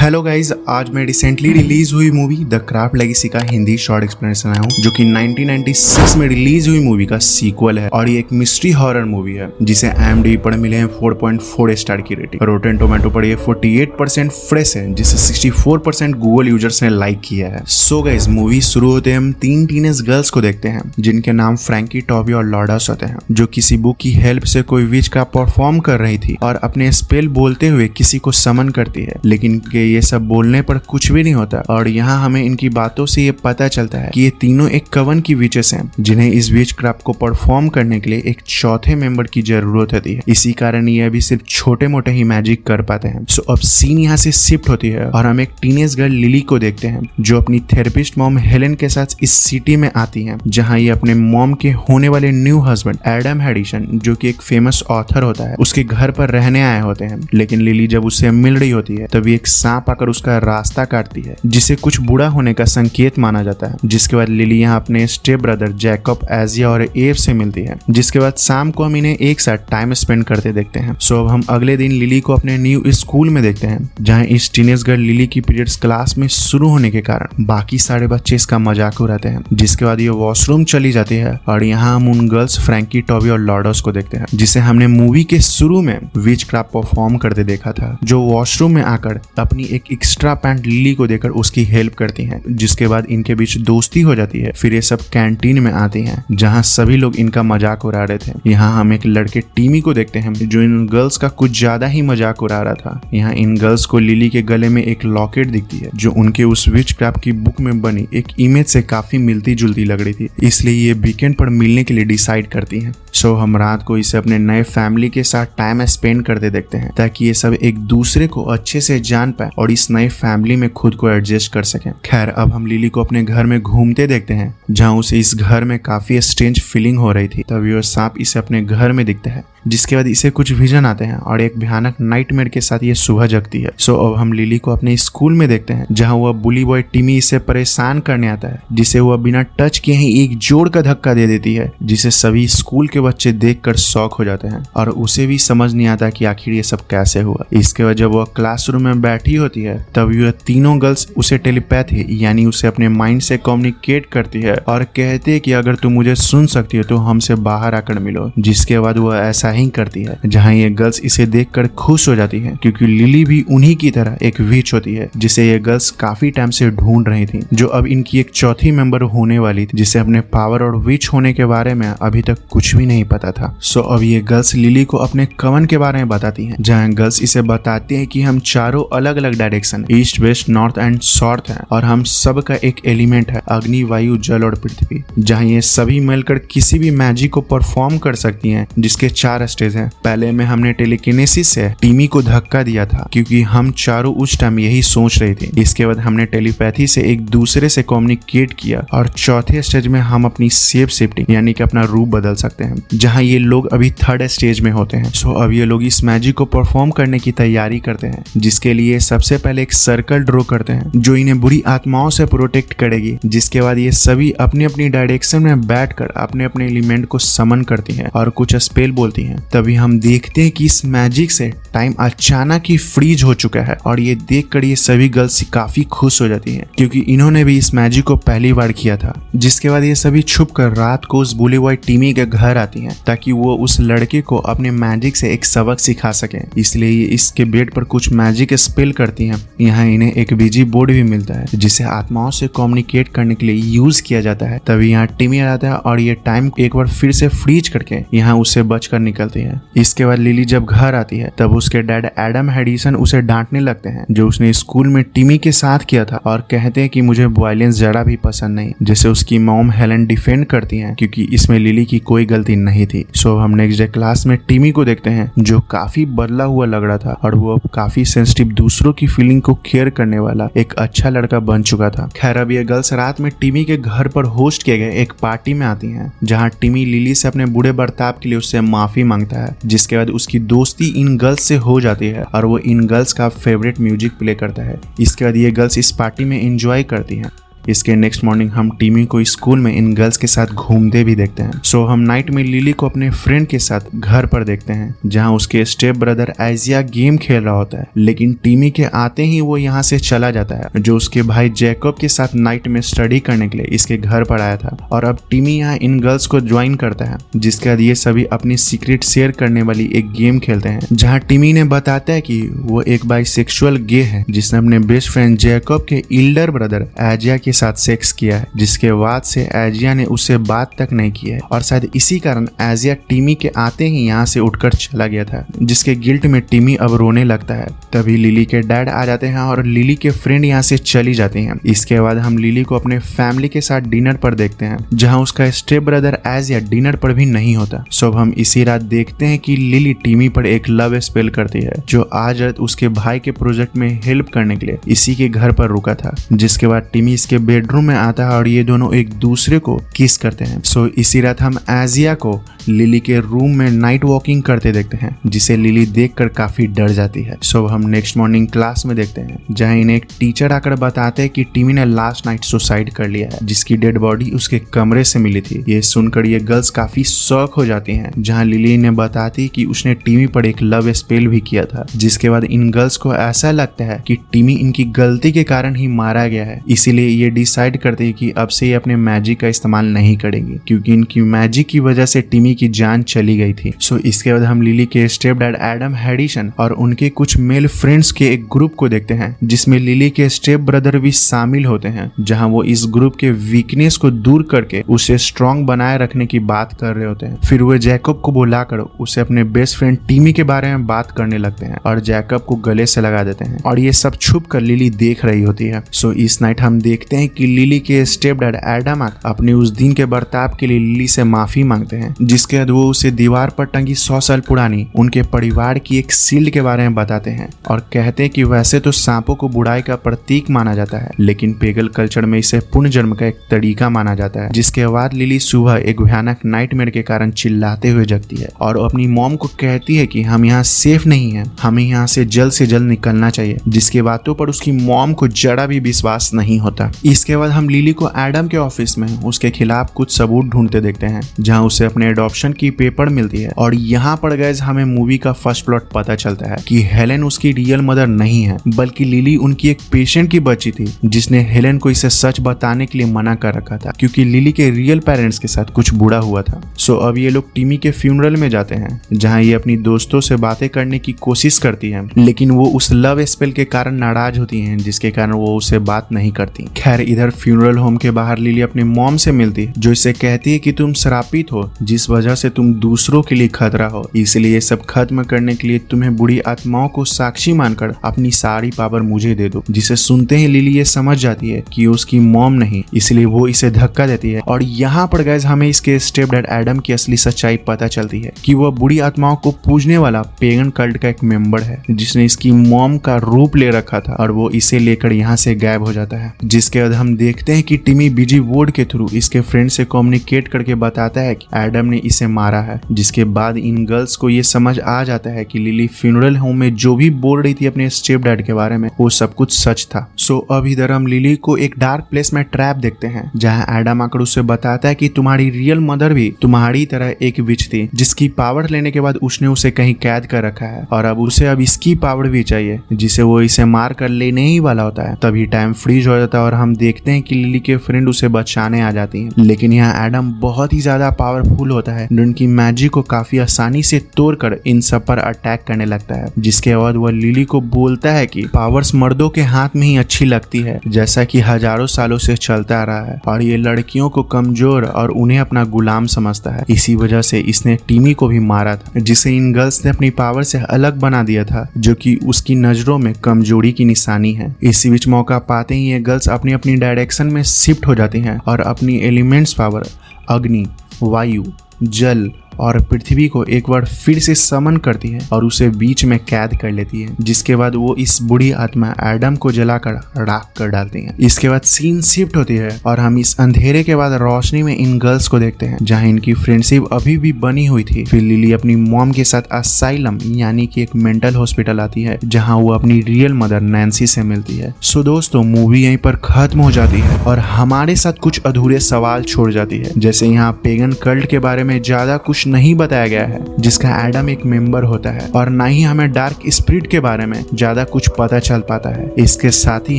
Hello guys, आज मैं recently release हुई मूवी द क्राफ्ट लेगेसी का हिंदी शॉर्ट एक्सप्लेनेशन आया हूँ, जो कि 1996 में रिलीज हुई मूवी का सीक्वल है और ये एक मिस्ट्री हॉरर मूवी है जिसे IMDb पर मिले हैं 4.4 स्टार की रेटिंग। रोटेन टोमेटो पर ये 48% फ्रेश है, जिसे 64% गूगल यूजर्स ने लाइक किया है। सो गाइज, मूवी शुरू होते हम 3 टीनेज गर्ल्स को देखते हैं जिनके नाम फ्रैंकी, टॉबी और लॉर्डास होते हैं, जो किसी बुक की हेल्प से कोई विच का परफॉर्म कर रही थी और अपने स्पेल बोलते हुए किसी को समन करती है, लेकिन ये सब बोलने पर कुछ भी नहीं होता। और यहाँ हमें इनकी बातों से ये पता चलता है कि ये तीनों एक कवन की विचेस हैं, जिन्हें इस विच क्राफ्ट को परफॉर्म करने के लिए एक चौथे मेंबर की जरूरत होती है। इसी कारण ये अभी सिर्फ छोटे मोटे ही मैजिक कर पाते हैं। सो अब सीन यहाँ से शिफ्ट होती है और हम एक टीनेज गर्ल लिली को देखते हैं, जो अपनी थेरेपिस्ट मॉम हेलेन के साथ इस सिटी में आती है, जहाँ ये अपने मॉम के होने वाले न्यू हस्बैंड एडम हैडिसन, जो कि एक फेमस ऑथर होता है, उसके घर पर रहने आए होते हैं। लेकिन लिली जब उससे मिल रही होती है तभी एक सांप आकर उसका रास्ता काटती है, जिसे कुछ बुरा होने का संकेत माना जाता है। जिसके बाद लिली यहाँ अपने स्टेप ब्रदर जैकब, एजिया और एव से मिलती है। जिसके बाद शाम को हम इन्हें एक साथ टाइम स्पेंड करते देखते हैं। सो अब हम अगले दिन लिली को अपने न्यू स्कूल में देखते हैं, जहाँ इस टीनेज गर्ल लिली की पीरियड्स क्लास में शुरू होने के कारण बाकी सारे बच्चे इसका मजाक उड़ाते हैं। जिसके बाद ये वॉशरूम चली जाती है और यहाँ हम उन गर्ल्स फ्रैंकी, टॉबी और लॉर्डस को देखते हैं, जिसे हमने मूवी के शुरू में विच क्राफ्ट परफॉर्म करते देखा था, जो वॉशरूम में आकर अपनी एक एक्स्ट्रा पैंट लिली को देकर उसकी हेल्प करती हैं। जिसके बाद इनके बीच दोस्ती हो जाती है। फिर ये सब कैंटीन में आती हैं, जहां सभी लोग इनका मजाक उड़ा रहे थे। यहाँ हम एक लड़के टीमी को देखते हैं, जो इन गर्ल्स का कुछ ज्यादा ही मजाक उड़ा रहा था। यहाँ इन गर्ल्स को लिली के गले में एक लॉकेट दिखती है, जो उनके उस विच क्राफ्ट की बुक में बनी एक इमेज से काफी मिलती जुलती लग रही थी, इसलिए ये वीकेंड पर मिलने के लिए डिसाइड करती हैं। सो हम रात को इसे अपने नए फैमिली के साथ टाइम स्पेंड करते देखते हैं, ताकि ये सब एक दूसरे को अच्छे से जान पाए और इस नए फैमिली में खुद को एडजस्ट कर सकें। खैर, अब हम लिली को अपने घर में घूमते देखते हैं, जहां उसे इस घर में काफी स्ट्रेंज फीलिंग हो रही थी। तभी वो सांप इसे अपने घर में दिखता है। जिसके बाद इसे कुछ विजन आते हैं और एक भयानक नाइटमेयर के साथ ये सुबह जगती है। सो अब हम लिली को अपने स्कूल में देखते हैं, जहां वह बुली बॉय टिमी इसे परेशान करने आता है, जिसे वह बिना टच किए ही एक जोर का धक्का दे देती है, जिसे सभी स्कूल के बच्चे देखकर शॉक हो जाते हैं और उसे भी समझ नहीं आता कि आखिर ये सब कैसे हुआ। इसके बाद जब वह क्लासरूम में बैठी होती है, तब यह तीनों गर्ल्स उसे टेलीपैथी यानी उसे अपने माइंड से कम्युनिकेट करती है और कहते हैं कि अगर तुम मुझे सुन सकती हो तो हमसे बाहर आकर मिलो। जिसके बाद वह ऐसा ही करती है, जहां ये गर्ल्स इसे देखकर खुश हो जाती हैं, क्योंकि लिली भी उन्हीं की तरह एक विच होती है, जिसे ये गर्ल्स काफी टाइम से ढूंढ रही थी, जो अब इनकी एक चौथी मेंबर होने वाली थी, जिसे अपने पावर और विच होने के बारे में अभी तक कुछ भी नहीं पता था। सो अब ये गर्ल्स लिली को अपने कवन के बारे में बताती हैं, जहां गर्ल्स इसे बताती हैं कि हम चारों अलग अलग direction east, west, north and south हैं और हम सब का एक एलिमेंट है अग्नि, वायु, जल और पृथ्वी, जहां ये सभी मिलकर किसी भी मैजिक को परफॉर्म कर सकती हैं, जिसके 4 स्टेज हैं। पहले में हमने टेलीकिनेसिस से टिमी को धक्का दिया था, क्योंकि हम चारों उस टाइम यही सोच रहे थे। इसके बाद हमने टेलीपैथी से एक दूसरे से कम्युनिकेट किया और चौथे स्टेज में हम अपनी शेप शिफ्टिंग यानी कि अपना रूप बदल सकते हैं, जहां ये लोग अभी 3rd स्टेज में होते हैं। सो अब ये लोग इस मैजिक को परफॉर्म करने की तैयारी करते हैं, जिसके लिए सबसे पहले एक सर्कल ड्रॉ करते हैं, जो इन्हें बुरी आत्माओं से प्रोटेक्ट करेगी। जिसके बाद ये सभी अपनी अपनी डायरेक्शन में बैठकर अपने अपने एलिमेंट को समन करती हैं और कुछ स्पेल बोलती हैं। तभी हम देखते हैं कि इस मैजिक से टाइम अचानक ही फ्रीज हो चुका है और ये देखकर ये सभी गर्ल्स काफी खुश हो जाती हैं, क्योंकि इन्होंने भी इस मैजिक को पहली बार किया था। जिसके बाद ये सभी छुपकर रात को उस बुली बॉय टिमी के घर आती हैं, ताकि वो उस लड़के को अपने मैजिक से एक सबक सिखा सके। इसलिए ये इसके बेड पर कुछ मैजिक स्पेल करती हैं। यहाँ इन्हें एक बीजी बोर्ड भी मिलता है, जिसे आत्माओं से कम्युनिकेट करने के लिए यूज किया जाता है। तभी यहाँ टिमी आता है और ये टाइम एक बार फिर से फ्रीज करके यहाँ उससे बचकर निकलती है। इसके बाद लिली जब घर आती है, तब उसके डैड एडम हैडिसन उसे डांटने लगते हैं, जो उसने स्कूल में टिमी के साथ किया था, और कहते हैं कि मुझे वायलेंस जरा भी पसंद नहीं, जिसे उसकी मॉम हेलेन डिफेंड करती हैं, क्योंकि इसमें लिली की कोई गलती नहीं थी। सो हम नेक्स्ट डे क्लास में टिमी को देखते हैं, जो काफी बदला हुआ लग रहा था और वो अब काफी सेंसिटिव, दूसरों की फीलिंग को केयर करने वाला एक अच्छा लड़का बन चुका था। खैर, अब ये गर्ल्स रात में टिमी के घर पर होस्ट किए गए एक पार्टी में आती हैं, जहाँ टिमी लिली से अपने बुरे बर्ताव के लिए उससे माफी मांगता है। जिसके बाद उसकी दोस्ती इन गर्ल्स से हो जाती है और वो इन गर्ल्स का फेवरेट म्यूजिक प्ले करता है। इसके बाद ये गर्ल्स इस पार्टी में एंजॉय करती हैं। इसके नेक्स्ट मॉर्निंग हम टिमी को स्कूल में इन गर्ल्स के साथ घूमते भी देखते हैं। सो हम नाइट में लिली को अपने फ्रेंड के साथ घर पर देखते हैं जहां उसके स्टेप ब्रदर एजिया गेम खेल रहा होता है, लेकिन टिमी के आते ही वो यहाँ से चला जाता है, जो उसके भाई जैकब के साथ नाइट में स्टडी करने के लिए इसके घर पर आया था। और अब टिमी यहाँ इन गर्ल्स को ज्वाइन करता है, जिसके बाद ये सभी अपनी सीक्रेट शेयर करने वाली एक गेम खेलते हैं जहाँ टिमी ने बताता है कि वो एक बाइसेक्सुअल गे है जिसने अपने बेस्ट फ्रेंड जैकब के इल्डर ब्रदर एजिया के साथ सेक्स किया है, जिसके बाद से एजिया ने उससे बात तक नहीं की है और शायद इसी कारण एजिया टिमी के आते ही यहाँ से उठकर चला गया था, जिसके गिल्ट में टिमी अब रोने लगता है। तभी लिली के डैड आ जाते हैं और लिली के फ्रेंड यहाँ से चली जाती हैं। इसके बाद हम लिली को अपने फैमिली के साथ डिनर पर देखते हैं जहाँ उसका स्टेप ब्रदर एजिया डिनर पर भी नहीं होता। सो हम इसी रात देखते हैं कि लिली टिमी पर एक लव स्पेल करती है, जो आज रात उसके भाई के प्रोजेक्ट में हेल्प करने के लिए इसी के घर पर रुका था। जिसके बाद टिमी इसके बेडरूम में आता है और ये दोनों एक दूसरे को किस करते हैं। सो इसी रात हम एजिया को लिली के रूम में नाइट वॉकिंग करते देखते हैं, जिसे लिली देखकर काफी डर जाती है। सो हम नेक्स्ट मॉर्निंग क्लास में देखते हैं जहाँ इन्हें एक टीचर आकर बताते हैं कि टिमी ने लास्ट नाइट सुसाइड कर लिया है, जिसकी डेड बॉडी उसके कमरे से मिली थी। ये सुनकर ये गर्ल्स काफी शॉक हो जाती हैं, जहाँ लिली ने बताती कि उसने टिमी पर एक लव स्पेल भी किया था। जिसके बाद इन गर्ल्स को ऐसा लगता है कि टिमी इनकी गलती के कारण ही मारा गया है, इसीलिए ये डिसाइड करते हैं कि अब से ये अपने मैजिक का इस्तेमाल नहीं करेंगे, क्योंकि इनकी मैजिक की वजह से टिमी की जान चली गई थी। सो इसके बाद हम लिली के स्टेप डैड एडम हैडिसन और उनके कुछ मेल फ्रेंड्स के एक ग्रुप को देखते हैं, जिसमें लिली के स्टेप ब्रदर भी शामिल होते हैं, जहां वो इस ग्रुप के वीकनेस को दूर करके उसे स्ट्रांग बनाए रखने की बात कर रहे होते हैं। फिर वो जैकब को बुलाकर उसे अपने बेस्ट फ्रेंड टिमी के बारे में बात करने लगते हैं और जैकब को गले से लगा देते हैं, और ये सब छुप कर लिली देख रही होती है। सो इस नाइट हम देखते हैं कि लिली के स्टेप डैड एडम अपने उस दिन के बर्ताव के लिए लिली से माफी मांगते हैं, जिसके बाद वो उसे दीवार पर टंगी 100 साल पुरानी उनके परिवार की एक शील्ड के बारे में बताते हैं और कहते हैं कि वैसे तो सांपों को बुराई का प्रतीक माना जाता है, लेकिन पेगल कल्चर में इसे पुनर्जन्म का एक तरीका माना जाता है। जिसके बाद लिली सुबह एक भयानक नाइटमेयर के कारण चिल्लाते हुए जगती है और अपनी मॉम को कहती है कि हम यहाँ सेफ नहीं है, हमें यहाँ से जल्द निकलना चाहिए, जिसकी बातों पर उसकी मॉम को जरा भी विश्वास नहीं होता। इसके बाद हम लिली को एडम के ऑफिस में उसके खिलाफ कुछ सबूत ढूंढते देखते हैं, जहाँ उसे अपने एडॉप्शन की पेपर मिलती है। और यहाँ पर गाइस हमें मूवी का फर्स्ट प्लॉट पता चलता है कि हेलेन उसकी रियल मदर नहीं है, बल्कि लिली उनकी एक पेशेंट की बच्ची थी, जिसने हेलेन को इसे सच बताने के लिए मना कर रखा था, क्योंकि लिली के रियल पेरेंट्स के साथ कुछ बुरा हुआ था। सो अब ये लोग टिमी के फ्यूनरल में जाते हैं, जहाँ ये अपनी दोस्तों से बातें करने की कोशिश करती है, लेकिन वो उस लव स्पेल के कारण नाराज होती हैं, जिसके कारण वो उससे बात नहीं करती। खैर इधर फ्यूनरल होम के बाहर लिली अपनी मॉम से मिलती है, जो इसे कहती है कि तुम श्रापित हो, जिस वजह से तुम दूसरों के लिए खतरा हो, इसलिए ये सब खत्म करने के लिए तुम्हें बुरी आत्माओं को साक्षी मानकर अपनी सारी पावर मुझे दे दो। जिसे सुनते ही लिली ये समझ जाती है कि उसकी मॉम नहीं, इसलिए वो इसे धक्का देती है। और यहाँ पर गाइस हमें इसके स्टेप डैड एडम की असली सच्चाई पता चलती है कि वह बुरी आत्माओं को पूजने वाला पेगन कल्ट का एक मेंबर है, जिसने इसकी मॉम का रूप ले रखा था, और वो इसे लेकर यहाँ से गायब हो जाता है। जिसके बाद हम देखते हैं कि टिमी बीजी वोर्ड के थ्रू इसके फ्रेंड से कम्युनिकेट करके बताता है कि एडम ने इसे मारा है। जिसके बाद इन गर्ल्स को ये समझ आ जाता है कि लिली फ्यूनरल होम में जो भी बोल रही थी अपने स्टेप डैड के बारे में, वो सब कुछ सच था। सो अब इधर हम लिली को एक डार्क प्लेस में ट्रैप देखते हैं, जहाँ एडम आकर उससे बताता है कि तुम्हारी रियल मदर भी तुम्हारी तरह एक विच थी, जिसकी पावर लेने के बाद उसने उसे कहीं कैद कर रखा है, और अब उसे अब इसकी पावर भी चाहिए, जिसे वो इसे मार कर लेने ही वाला होता है। तभी टाइम फ्रीज हो जाता है और हम देखते हैं कि लिली के फ्रेंड उसे बचाने आ जाती हैं, लेकिन यहाँ एडम बहुत ही ज्यादा पावरफुल होता है, जो उनकी मैजिक को काफी आसानी से तोड़कर इन सब पर अटैक करने लगता है। जिसके बाद वह लिली को बोलता है कि पावर्स मर्दों के हाथ में ही अच्छी लगती है, जैसा कि हजारों सालों से चलता रहा है, और ये लड़कियों को कमजोर और उन्हें अपना गुलाम समझता है। इसी वजह से इसने टिमी को भी मारा था, जिसे इन गर्ल्स ने अपनी पावर से अलग बना दिया था, जो कि उसकी नजरों में कमजोरी की निशानी है। इसी बीच मौका पाते ही ये गर्ल्स अपनी अपनी डायरेक्शन में शिफ्ट हो जाती हैं और अपनी एलिमेंट्स पावर अग्नि, वायु, जल और पृथ्वी को एक बार फिर से समन करती है और उसे बीच में कैद कर लेती है, जिसके बाद वो इस बुरी आत्मा एडम को जलाकर राख कर डालती है। इसके बाद सीन शिफ्ट होती है और हम इस अंधेरे के बाद रोशनी में इन गर्ल्स को देखते हैं जहां इनकी फ्रेंडशिप अभी भी बनी हुई थी। फिर लिली अपनी मॉम के साथ असाइलम यानी कि एक मेंटल हॉस्पिटल आती है जहां वो अपनी रियल मदर नैन्सी से मिलती है। सो दोस्तों, मूवी यहीं पर खत्म हो जाती है और हमारे साथ कुछ अधूरे सवाल छोड़ जाती है, जैसे यहाँ पेगन कल्ट के बारे में ज्यादा कुछ नहीं बताया गया है जिसका एडम एक मेंबर होता है, और ना ही हमें डार्क स्पिरिट के बारे में ज्यादा कुछ पता चल पाता है। इसके साथ ही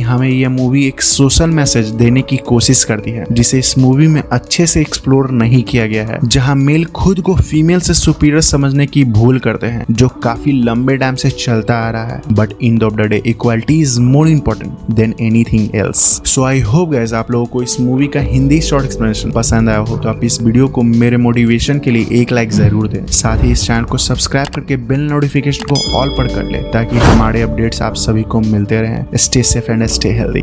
हमें यह मूवी एक सोशल मैसेज देने की कोशिश करती है जिसे इस मूवी में अच्छे से एक्सप्लोर नहीं किया गया है, जहां मेल खुद को फीमेल से सुपीरियर समझने की भूल करते हैं जो काफी लंबे टाइम से चलता आ रहा है। But end of the day equality is more important than anything else. So I hope guys आप लोगों को इस मूवी का हिंदी शॉर्ट एक्सप्लेनेशन पसंद आया हो तो आप इस वीडियो को मेरे मोटिवेशन के लिए एक लाइक जरूर दें। साथ ही इस चैनल को सब्सक्राइब करके बेल नोटिफिकेशन को ऑल पर कर ले ताकि हमारे अपडेट्स आप सभी को मिलते रहें। Stay safe and stay healthy.